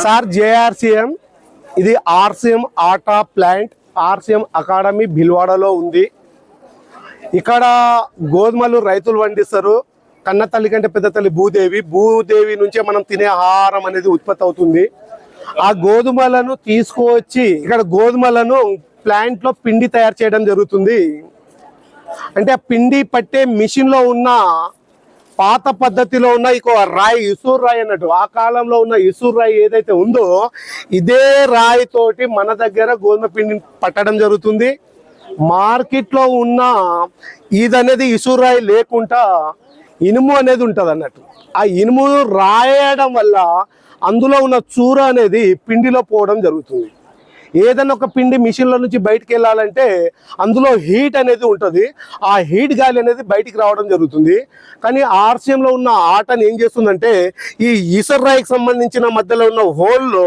Sir JRCM ఇది RCM ఆటా plant, RCM academy భిల్వాడలో ఉంది. ఇక్కడ గోధుమలు రైతులు పండిస్తారు. కన్న తల్లి కంటే పెద్ద తల్లి భూదేవి నుంచే మనం తినే ఆహారం అనేది ఉత్పత్తి అవుతుంది. ఆ గోధుమలను తీసుకువచ్చి ఇక్కడ గోధుమలను ప్లాంట్ లో పిండి తయారు చేయడం జరుగుతుంది. అంటే ఆ పిండి పట్టే మిషన్ లో ఉన్న పాత పద్ధతిలో ఉన్న ఇంకో రాయి, ఇసూర్ రాయి అన్నట్టు, ఆ కాలంలో ఉన్న ఇసూర్ రాయి ఏదైతే ఉందో ఇదే రాయి తోటి మన దగ్గర గోధుమ పిండిని పట్టడం జరుగుతుంది. మార్కెట్ లో ఉన్న ఇదనేది ఇసూర్ రాయి లేకుండా ఇనుము అనేది ఉంటుంది అన్నట్టు. ఆ ఇనుము రాయడం వల్ల అందులో ఉన్న చూర అనేది పిండిలో పోవడం జరుగుతుంది. ఏదైనా ఒక పిండి మిషన్ల నుంచి బయటికి వెళ్ళాలంటే అందులో హీట్ అనేది ఉంటుంది. ఆ హీట్ గాలి అనేది బయటికి రావడం జరుగుతుంది. కానీ ఆర్సీఎంలో ఉన్న ఆటని ఏం చేస్తుందంటే ఈ ఇసర్ రాయికి సంబంధించిన మధ్యలో ఉన్న హోల్లో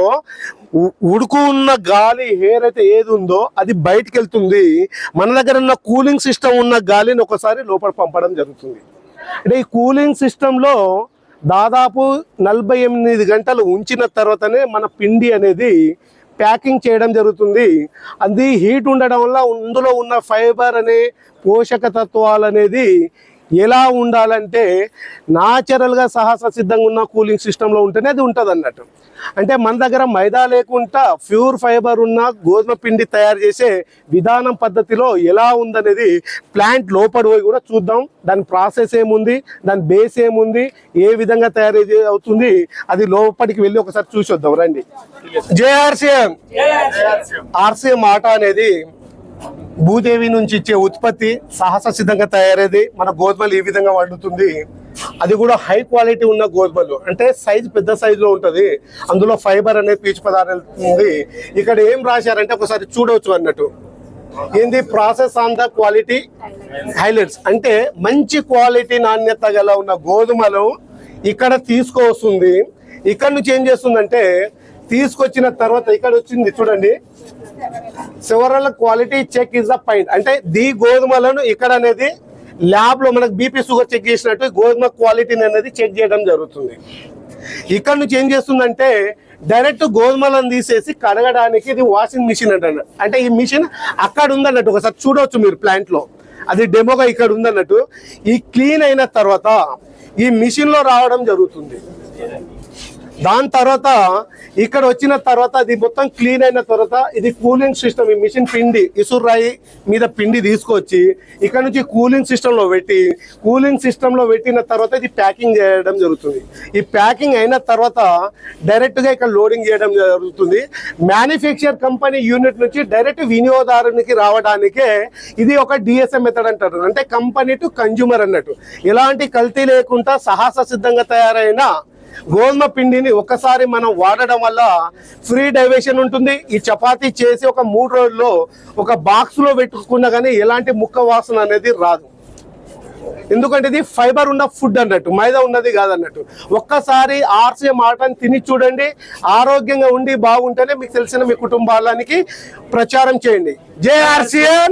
ఉడుకు ఉన్న గాలి హెయిర్ అయితే ఏది ఉందో అది బయటికి వెళ్తుంది. మన దగ్గర ఉన్న కూలింగ్ సిస్టమ్ ఉన్న గాలిని ఒకసారి లోపల పంపడం జరుగుతుంది. అంటే ఈ కూలింగ్ సిస్టంలో దాదాపు 48 గంటలు ఉంచిన తర్వాతనే మన పిండి అనేది ప్యాకింగ్ చేయడం జరుగుతుంది. అది హీట్ ఉండడం వల్ల అందులో ఉన్న ఫైబర్ అనే పోషక తత్వాలు అనేది ఎలా ఉండాలంటే న్యాచురల్గా సహజ సిద్ధంగా ఉన్న కూలింగ్ సిస్టంలో ఉంటేనే అది ఉంటుంది అన్నట్టు. అంటే మన దగ్గర మైదా లేకుండా ప్యూర్ ఫైబర్ ఉన్న గోధుమ పిండి తయారు చేసే విధానం పద్ధతిలో ఎలా ఉందనేది ప్లాంట్ లోపడి పోయి కూడా చూద్దాం. దాని ప్రాసెస్ ఏముంది, దాని బేస్ ఏముంది, ఏ విధంగా తయారు అవుతుంది, అది లోపలికి వెళ్ళి ఒకసారి చూసి వద్దాం రండి. జేఆర్సీఎం ఆర్సీఎం ఆటా అనేది భూదేవి నుంచి ఇచ్చే ఉత్పత్తి సహజ సిద్ధంగా తయారైంది. మన గోధుమలు ఈ విధంగా వండుతుంది. అది కూడా హై క్వాలిటీ ఉన్న గోధుమలు, అంటే సైజు పెద్ద సైజులో ఉంటుంది. అందులో ఫైబర్ అనేది పీచు పదార్థం ఉంది. ఇక్కడ ఏం రాశారంటే ఒకసారి చూడవచ్చు అన్నట్టు. ఏంది process on the quality highlights, అంటే మంచి క్వాలిటీ నాణ్యత గల ఉన్న గోధుమలు ఇక్కడ తీసుకొస్తుంది. ఇక్కడ నుంచి ఏం చేస్తుందంటే తీసుకొచ్చిన తర్వాత ఇక్కడ వచ్చింది చూడండి, several quality check is the point. అంటే దీ గోధుమలను ఇక్కడ అనేది ల్యాబ్ లో మనకు బీపీ షుగర్ చెక్ చేసినట్టు గోధుమ క్వాలిటీని అనేది చెక్ చేయడం జరుగుతుంది. ఇక్కడ నుంచి ఏం చేస్తుందంటే డైరెక్ట్ గోధుమలను తీసేసి కడగడానికి ఇది వాషింగ్ మిషన్ అంటారు. అంటే ఈ మిషన్ అక్కడ ఉందన్నట్టు, ఒకసారి చూడవచ్చు మీరు ప్లాంట్ లో, అది డెమోగా ఇక్కడ ఉందన్నట్టు. ఈ క్లీన్ అయిన తర్వాత ఈ మిషన్ లో రావడం జరుగుతుంది. దాని తర్వాత ఇక్కడ వచ్చిన తర్వాత అది మొత్తం క్లీన్ అయిన తర్వాత ఇది కూలింగ్ సిస్టమ్, ఈ మిషన్ పిండి ఇసురు రాయి మీద పిండి తీసుకొచ్చి ఇక్కడ నుంచి కూలింగ్ సిస్టంలో పెట్టి, కూలింగ్ సిస్టంలో పెట్టిన తర్వాత ఇది ప్యాకింగ్ చేయడం జరుగుతుంది. ఈ ప్యాకింగ్ అయిన తర్వాత డైరెక్ట్గా ఇక్కడ లోడింగ్ చేయడం జరుగుతుంది. మ్యానుఫ్యాక్చర్ కంపెనీ యూనిట్ నుంచి డైరెక్ట్ వినియోగదారునికి రావడానికే ఇది ఒక డిఎస్ఎం మెథడ్ అంటారు. అంటే కంపెనీ టు కన్జ్యూమర్ అన్నట్టు. ఎలాంటి కల్తీ లేకుండా సహజ సిద్ధంగా తయారైన గోధుమ పిండిని ఒక్కసారి మనం వాడడం వల్ల ఫ్రీ డైవేషన్ ఉంటుంది. ఈ చపాతీ చేసి ఒక 3 రోజుల్లో ఒక బాక్స్ లో పెట్టుకున్నా కానీ ఎలాంటి ముక్క వాసన అనేది రాదు. ఎందుకంటే ఇది ఫైబర్ ఉన్న ఫుడ్ అన్నట్టు, మైదా ఉన్నది కాదన్నట్టు. ఒక్కసారి ఆర్సీఎం ఆటని తిని చూడండి. ఆరోగ్యంగా ఉండి బాగుంటేనే మీకు తెలిసిన మీ కుటుంబాలకి ప్రచారం చేయండి. జేఆర్సీఎం.